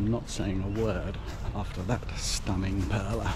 I'm not saying a word after that stunning perla.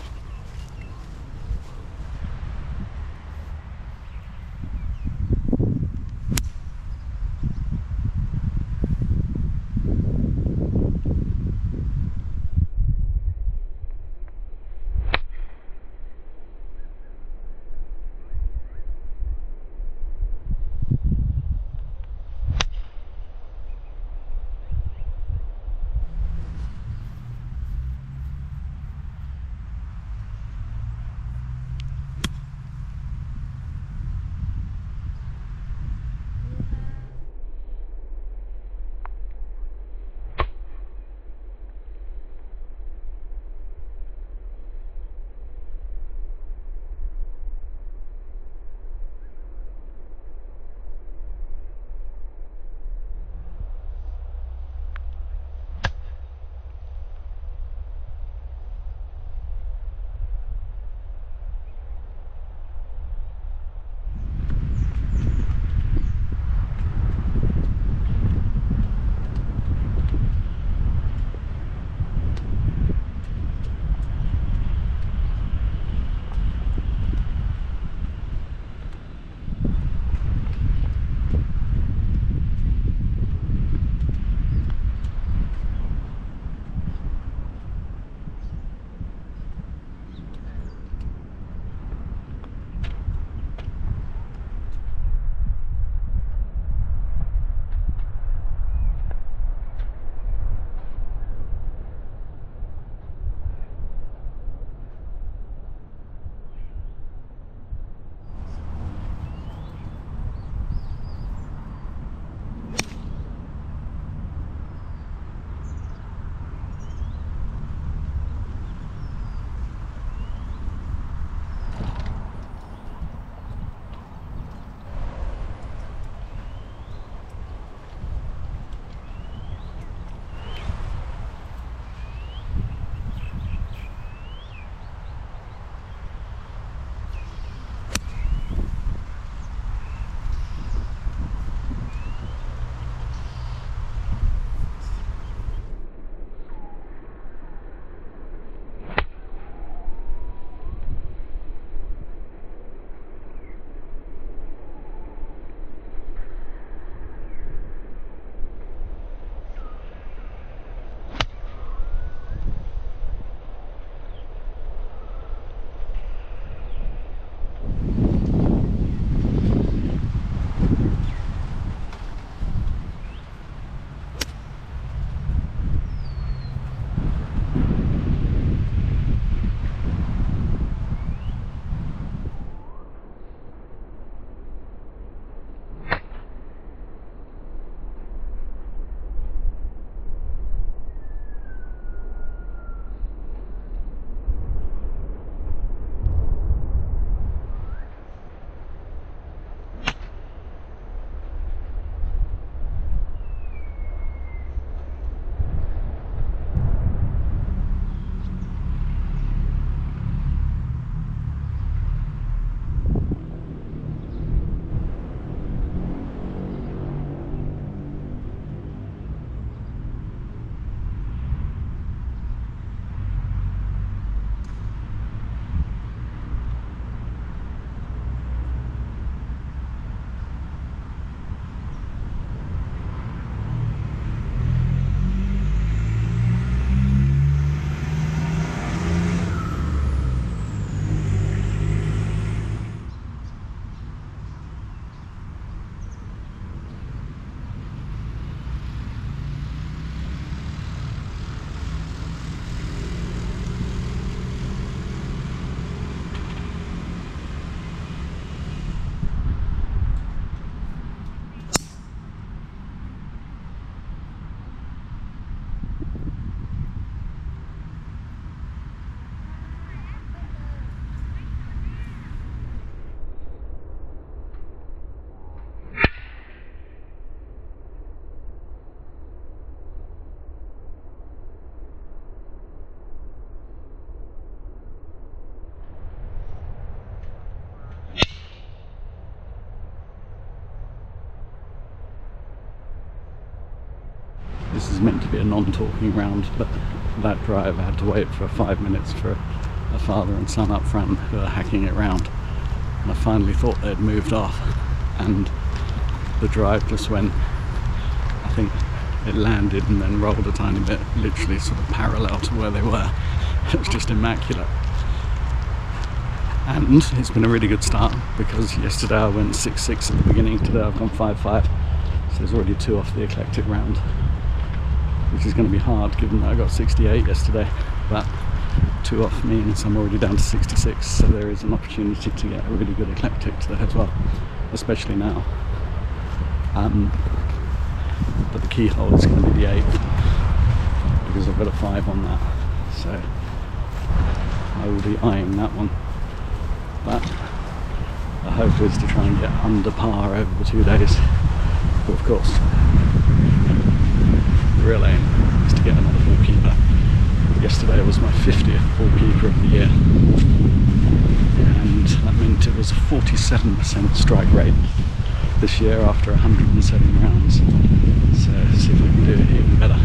is meant to be a non-talking round, but for that drive I had to wait for 5 minutes for a father and son up front who are hacking it round, and I finally thought they'd moved off, and the drive just went, I think it landed and then rolled a tiny bit, literally sort of parallel to where they were. It was just immaculate. And it's been a really good start, because yesterday I went 6.6 at the beginning, today I've gone 5.5, so there's already 2 off the eclectic round, which is going to be hard given that I got 68 yesterday, but 2 off means I'm already down to 66, so there is an opportunity to get a really good eclectic today as well, especially now. But the key hole is going to be the 8th, because I've got a 5 on that, so I will be eyeing that one. But the hope is to try and get under par over the 2 days. But of course, the real aim is to get another full keeper. Yesterday was my 50th full keeper of the year, and that meant it was a 47% strike rate this year after 107 rounds. So see if I can do it even better.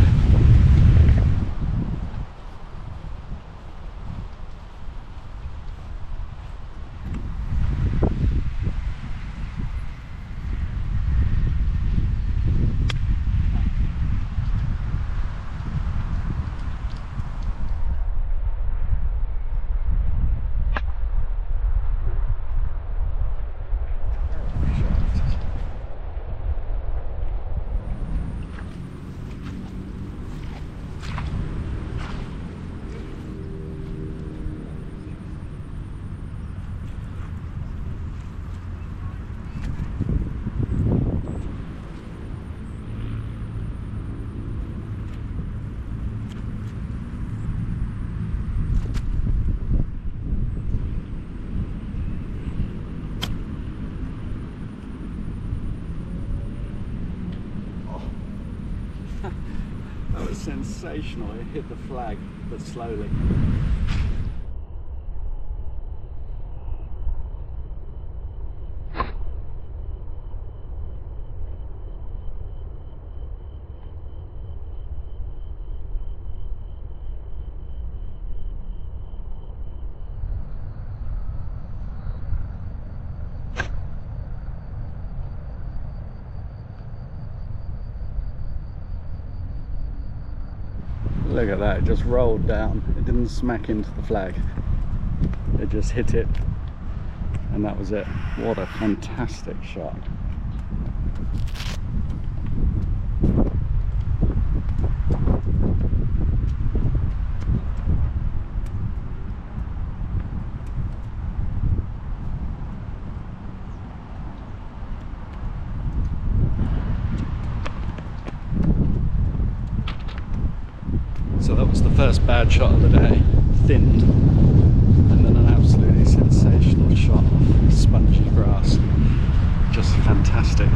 That was sensational. It hit the flag, but slowly. Look at that, it just rolled down. It didn't smack into the flag. It just hit it, and that was it. What a fantastic shot. So that was the first bad shot of the day, thinned, and then an absolutely sensational shot of spongy grass. Just fantastic.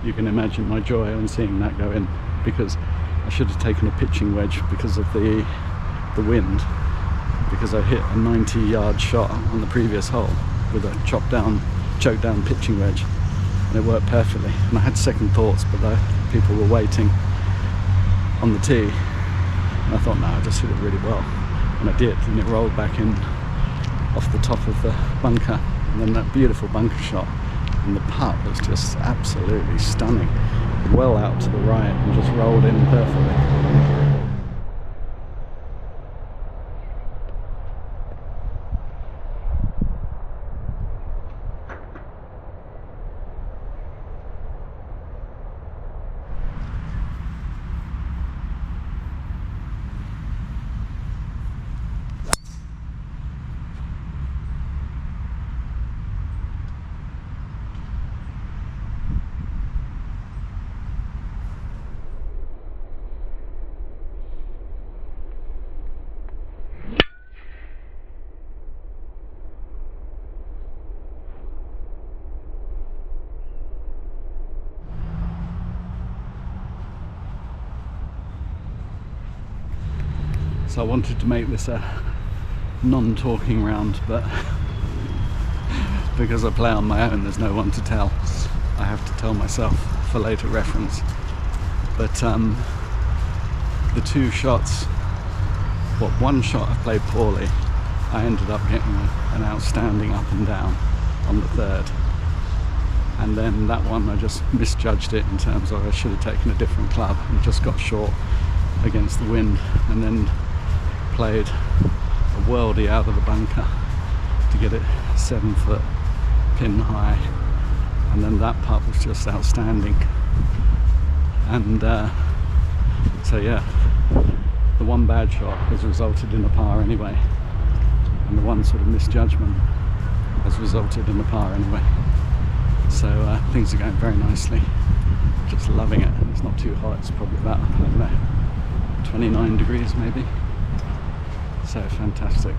you can imagine my joy on seeing that go in, because I should have taken a pitching wedge because of the wind, because I hit a 90-yard shot on the previous hole with a choke down pitching wedge, and it worked perfectly. And I had second thoughts, but the people were waiting on the tee, and I thought, no, I just hit it really well, and I did, and it rolled back in off the top of the bunker, and then that beautiful bunker shot, and the putt was just absolutely stunning, well out to the right and just rolled in perfectly. So I wanted to make this a non-talking round, but because I play on my own, there's no one to tell. I have to tell myself for later reference. But the two shots, one shot I played poorly. I ended up getting an outstanding up and down on the third. And then that one, I just misjudged it in terms of I should have taken a different club and just got short against the wind, and then played a worldie out of the bunker to get it 7 foot pin high, and then that putt was just outstanding. And so yeah, the one bad shot has resulted in a par anyway, and the one sort of misjudgment has resulted in a par anyway. So things are going very nicely, just loving it. It's not too hot, it's probably about, I don't know, 29 degrees maybe. So fantastic.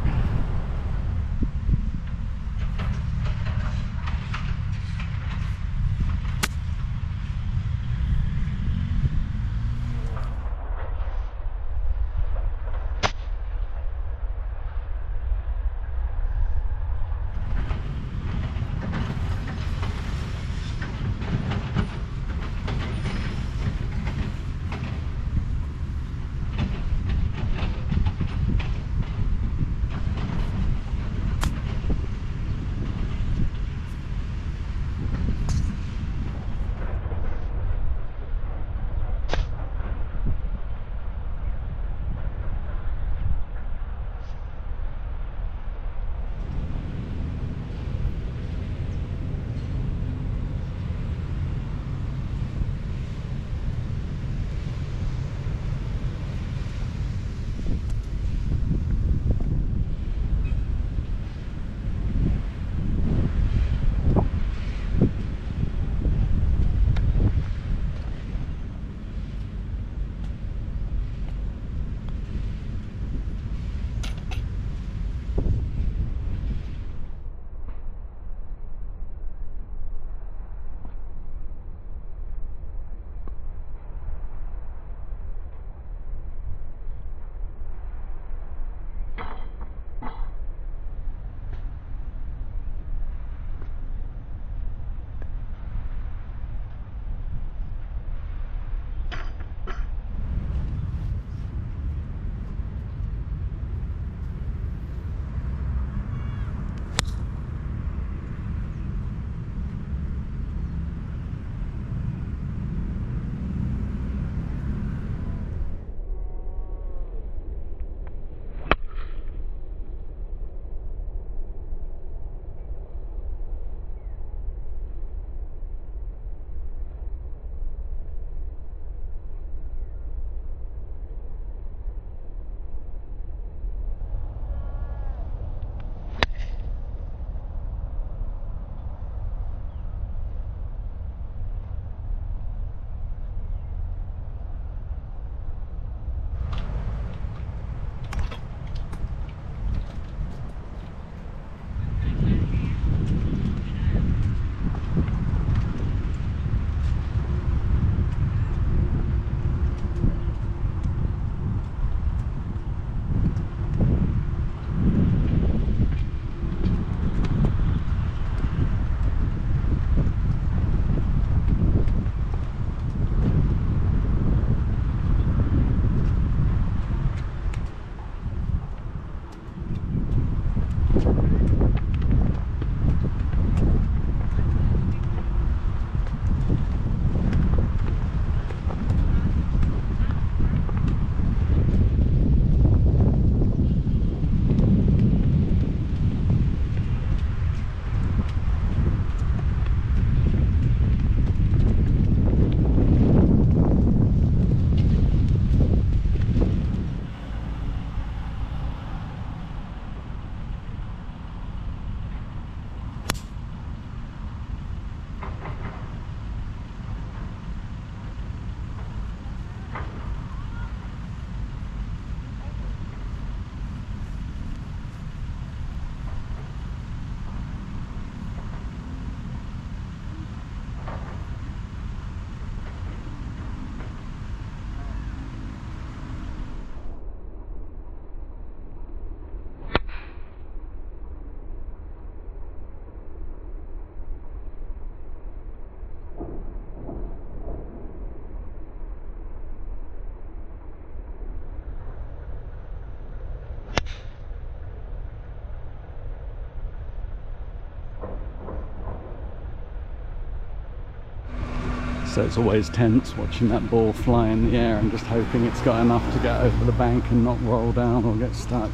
So it's always tense watching that ball fly in the air and just hoping it's got enough to get over the bank and not roll down or get stuck.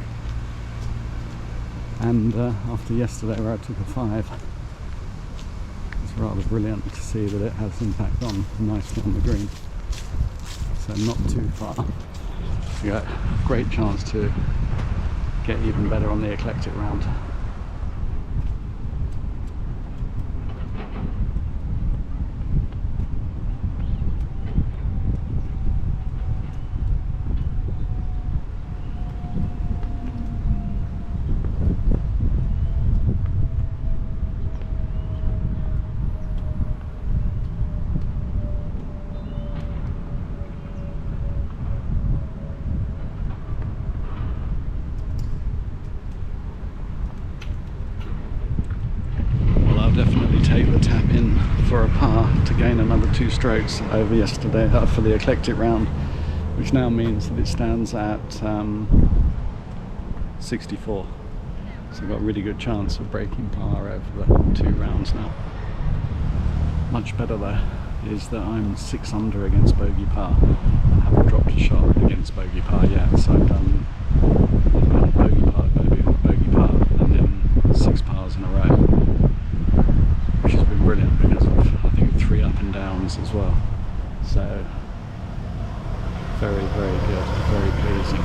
And after yesterday where I took a 5, it's rather brilliant to see that it has impact on nicely on the green. So not too far. You got a great chance to get even better on the eclectic round. Definitely take the tap in for a par to gain another 2 strokes over yesterday for the eclectic round, which now means that it stands at 64. So I've got a really good chance of breaking par over the 2 rounds now. Much better though is that I'm 6 under against bogey par. I haven't dropped a shot against bogey par yet, so I've done bogey par, bogey par, and then 6 pars in a row, which has been brilliant because of, I think, 3 up and downs as well. So very, very good, very pleasing.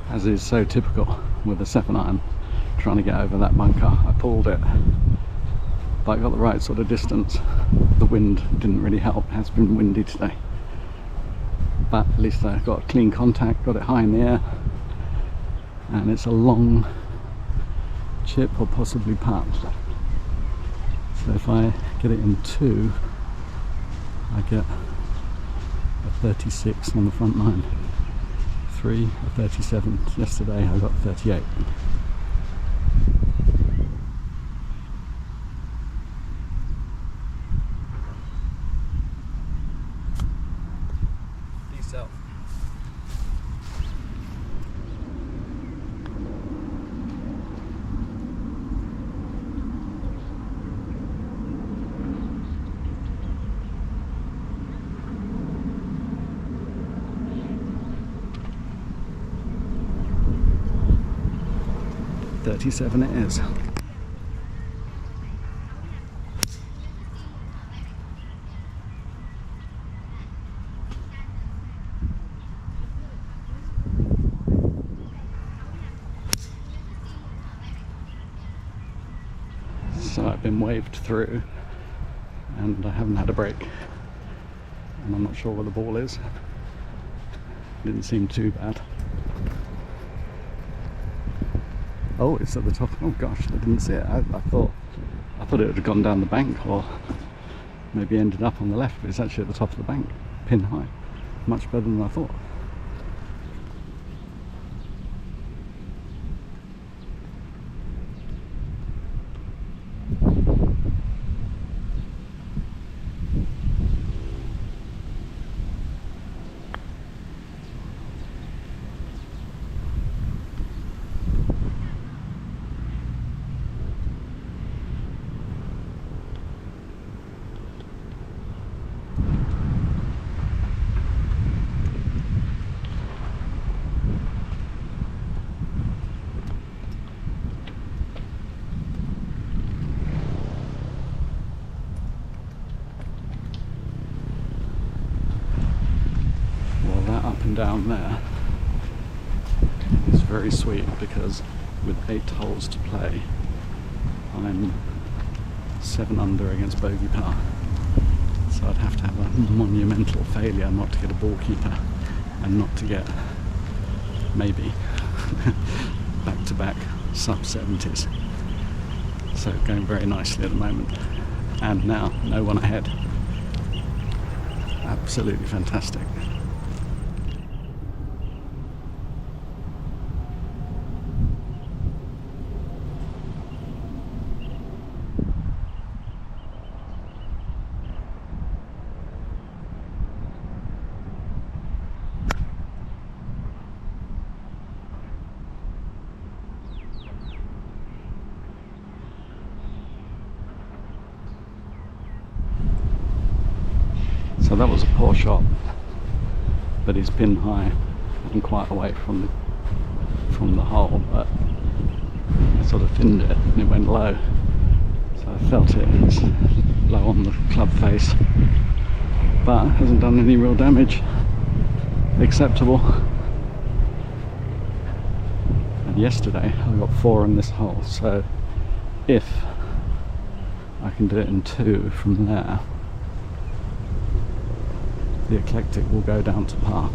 As is so typical with a 7-iron, trying to get over that bunker. I pulled it, but I got the right sort of distance. The wind didn't really help. It has been windy today, but at least I got clean contact, got it high in the air, and it's a long chip or possibly putt. So if I get it in 2, I get a 36 on the front 9. 33 or 37. Yesterday I got 38. Diesel. $37 it is. So I've been waved through and I haven't had a break, and I'm not sure where the ball is. Didn't seem too bad. Oh, it's at the top. Oh gosh, I didn't see it. I thought it would have gone down the bank or maybe ended up on the left, but it's actually at the top of the bank, pin high. Much better than I thought. Up and down there is very sweet, because with 8 holes to play I'm 7 under against bogey par, so I'd have to have a monumental failure not to get a ball keeper and not to get maybe back-to-back sub 70s. So going very nicely at the moment, and now no one ahead. Absolutely fantastic. So that was a poor shot, but it's pin high and quite away from the hole, but I sort of thinned it and it went low, so I felt it's low on the club face, but it hasn't done any real damage. Acceptable. And yesterday I got 4 on this hole, so if I can do it in 2 from there, the eclectic will go down to par.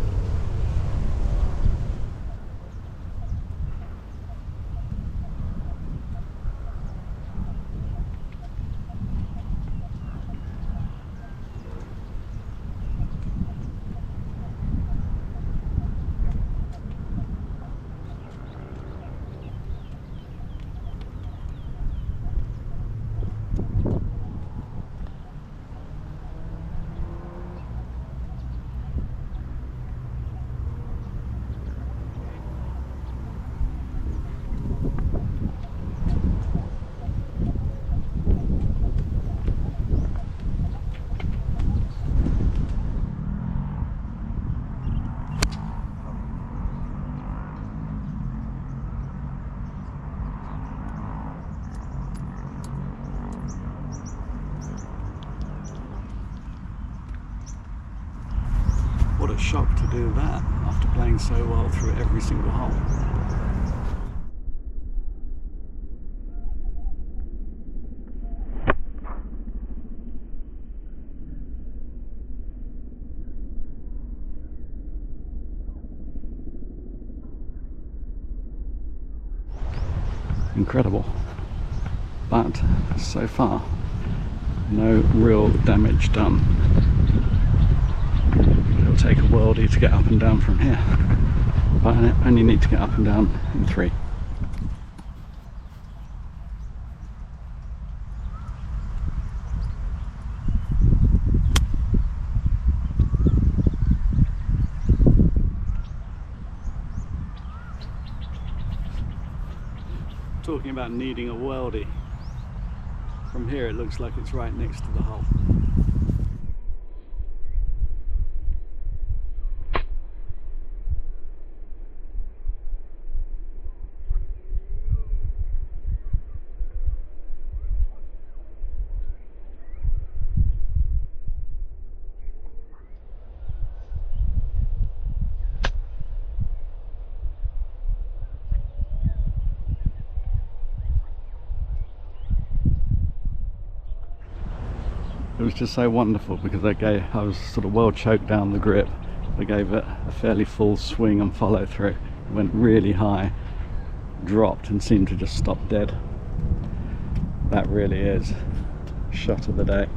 What a shock to do that after playing so well through every single hole. Incredible. But so far, no real damage done. It'll take a worldie to get up and down from here. but I only need to get up and down in 3. Talking about needing a worldie. From here it looks like it's right next to the hull. It was just so wonderful because I was sort of well choked down the grip. I gave it a fairly full swing and follow through. It went really high, dropped and seemed to just stop dead. That really is shot of the day.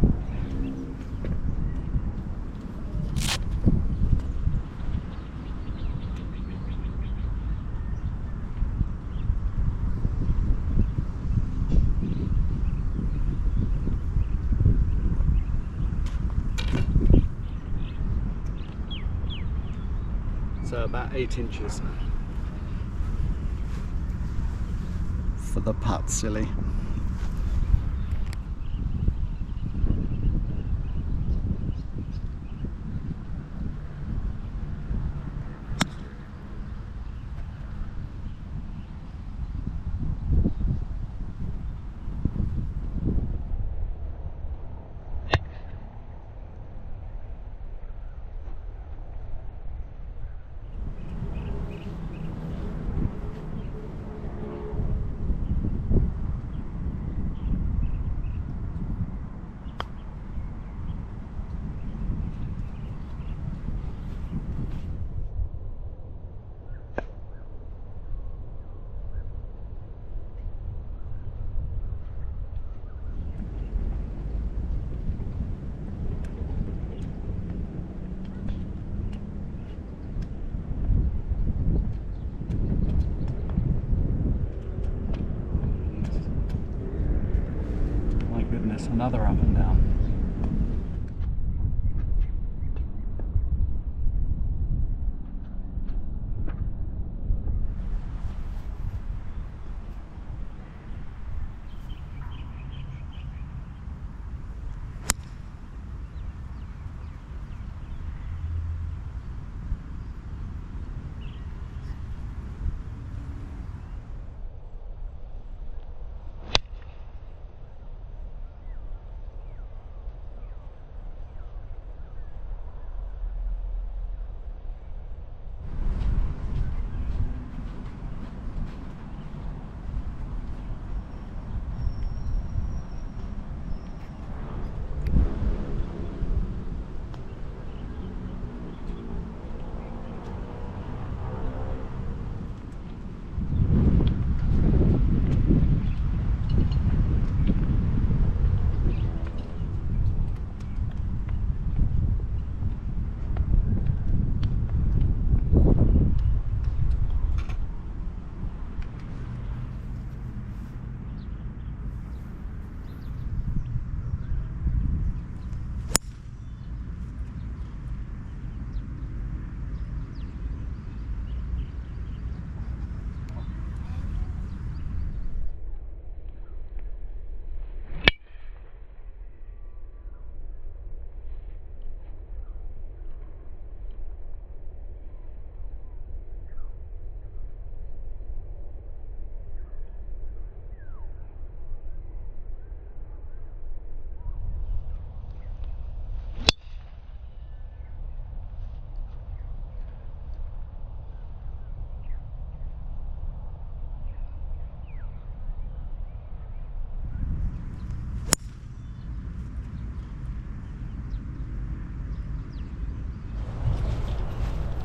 So about 8 inches for the putt, silly. Another up and down.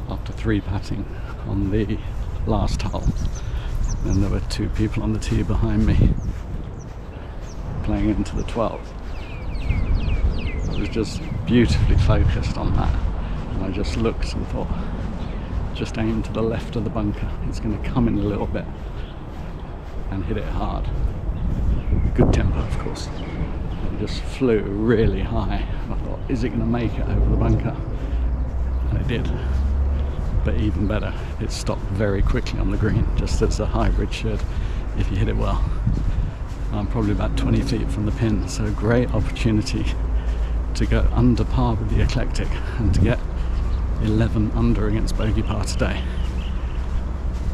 After 3 putting on the last hole, and there were 2 people on the tee behind me playing into the 12th. I was just beautifully focused on that, and I just looked and thought, just aim to the left of the bunker. It's going to come in a little bit and hit it hard. Good tempo, of course. It just flew really high. I thought, is it going to make it over the bunker? And it did. But even better, it stopped very quickly on the green, just as a hybrid should if you hit it well. I'm probably about 20 feet from the pin, so a great opportunity to go under par with the Eclectic and to get 11 under against bogey par today.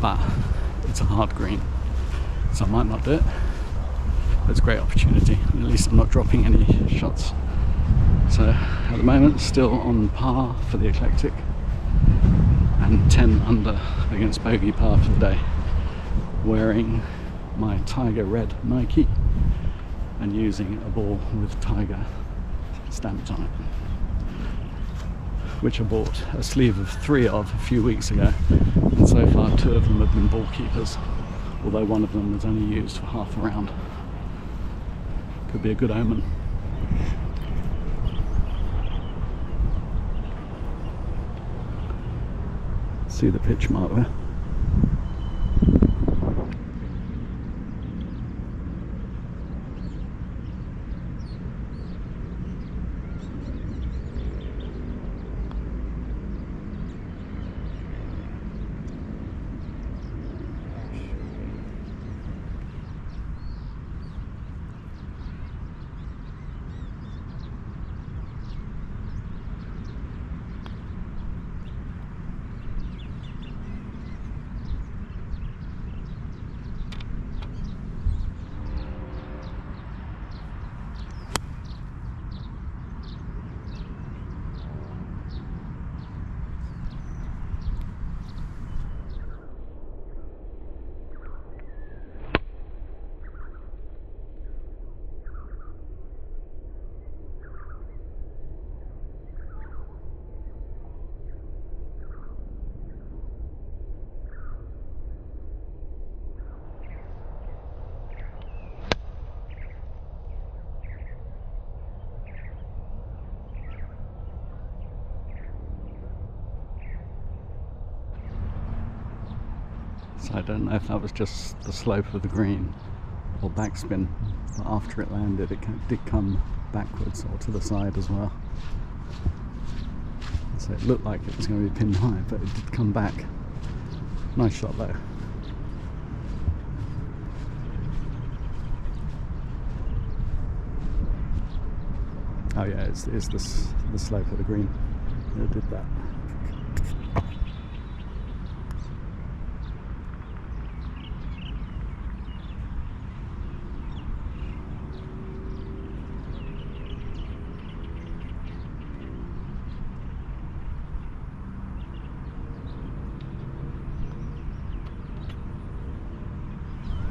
But it's a hard green, so I might not do it, but it's a great opportunity. At least I'm not dropping any shots. So at the moment, still on par for the Eclectic and 10 under against bogey par for the day, wearing my Tiger red Nike and using a ball with Tiger stamped on it, which I bought a sleeve of 3 of a few weeks ago, and so far 2 of them have been ball keepers, although one of them was only used for half a round. Could be a good omen. See the pitch mark there? So I don't know if that was just the slope of the green or backspin, but after it landed it did come backwards or to the side as well. So it looked like it was going to be pin high, but it did come back. Nice shot though. Oh yeah, it's the slope of the green that did that.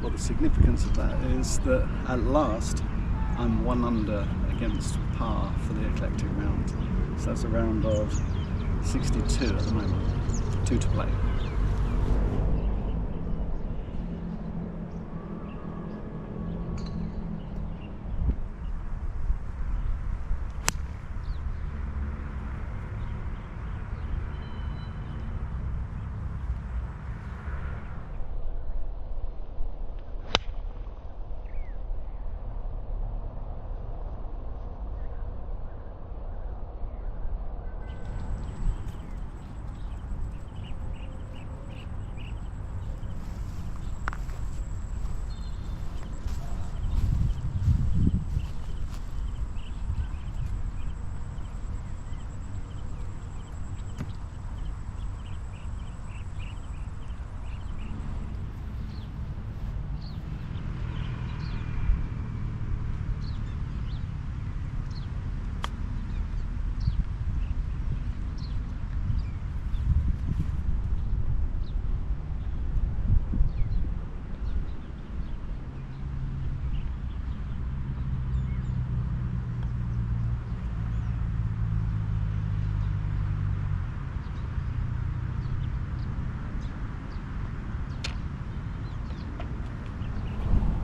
Well, the significance of that is that at last I'm 1 under against par for the Eclectic round. So that's a round of 62 at the moment, 2 to play.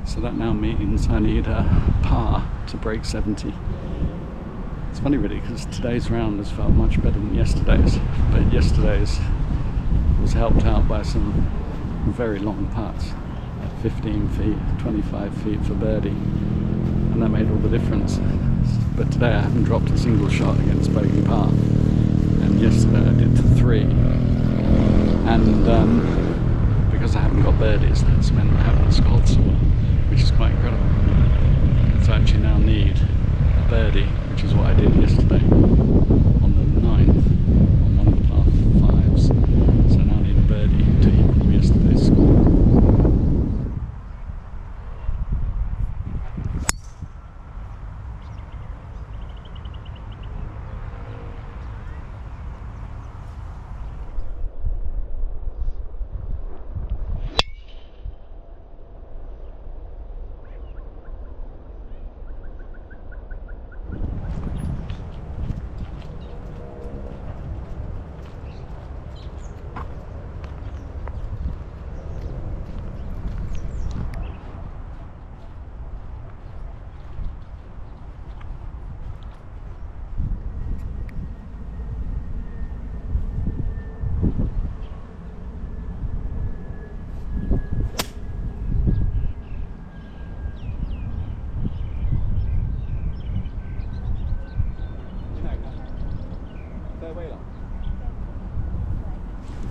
So that now means I need a par to break 70. It's funny really, because today's round has felt much better than yesterday's, but yesterday's was helped out by some very long putts at 15 feet, 25 feet for birdie, and that made all the difference. But today I haven't dropped a single shot against bogey par, and yesterday I did to 3, and because I haven't got birdies, that's meant I haven't scored so well, which is quite incredible. So I actually now need a birdie, which is what I did yesterday on the 9th on one of the par 5s. So now I need a birdie to equal yesterday's score.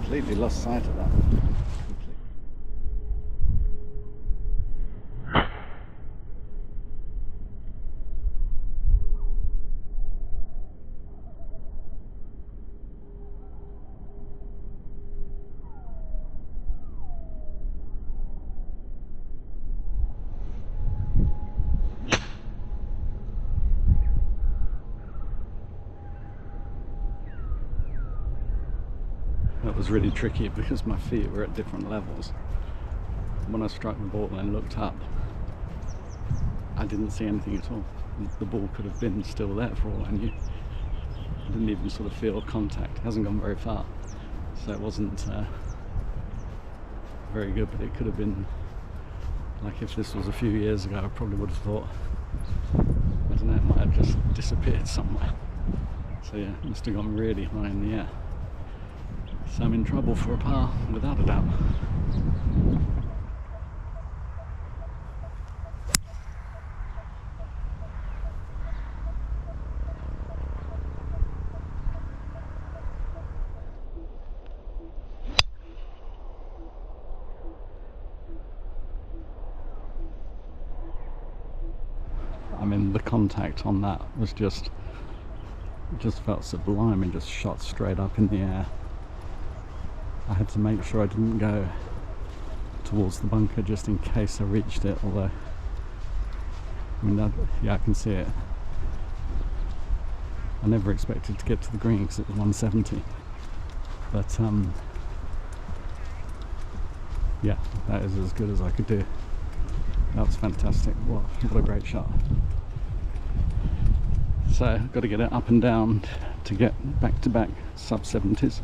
Completely lost sight of that. That was really tricky because my feet were at different levels. When I struck the ball and looked up, I didn't see anything at all. The ball could have been still there for all I knew. I didn't even sort of feel contact. It hasn't gone very far, so it wasn't very good, but it could have been, like if this was a few years ago, I probably would have thought, I don't know, it might have just disappeared somewhere. So yeah, it must have gone really high in the air. So I'm in trouble for a par, without a doubt. I mean, the contact on that was just felt sublime. It just shot straight up in the air. I had to make sure I didn't go towards the bunker just in case I reached it, although, I mean, yeah, I can see it. I never expected to get to the green because it was 170, but yeah, that is as good as I could do. That was fantastic. What a great shot. So I've got to get it up and down to get back-to-back sub-70s.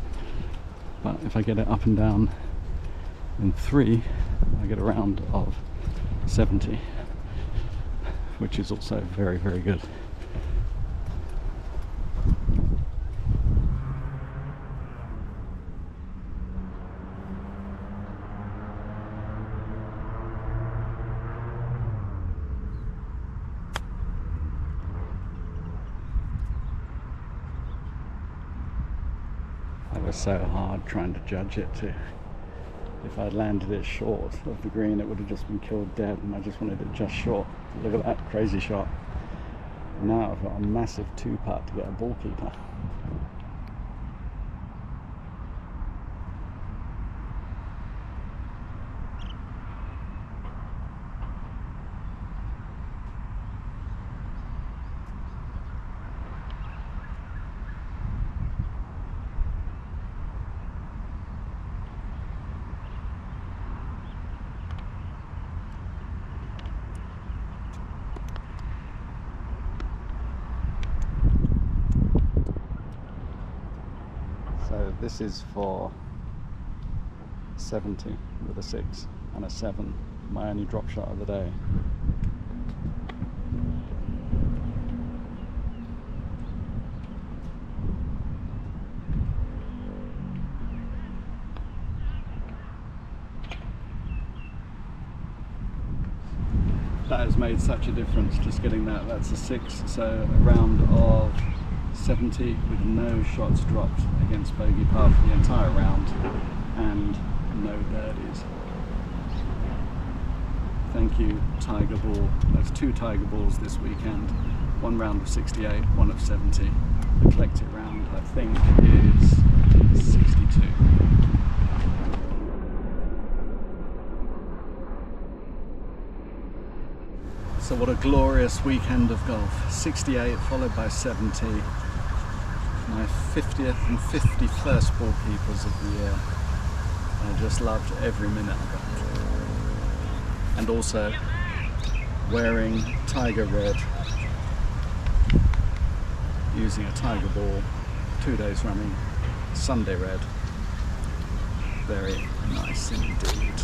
But if I get it up and down in 3, I get a round of 70, which is also very, very good. It was so hard trying to judge it too. If I'd landed it short of the green, it would have just been killed dead, and I just wanted it just short. Look at that crazy shot. Now I've got a massive 2-putt to get a ball keeper. So this is for 70 with a 6 and a 7, my only drop shot of the day. That has made such a difference, just getting that. That's a 6, so a round of 70 with no shots dropped against bogey par for the entire round and no birdies. Thank you, Tiger Ball. That's 2 Tiger Balls this weekend. 1 round of 68, 1 of 70. The collective round, I think, is 62. So what a glorious weekend of golf. 68 followed by 70. My 50th and 51st ball keepers of the year. I just loved every minute of it. And also wearing Tiger Red, using a Tiger Ball, 2 days running, Sunday Red. Very nice indeed.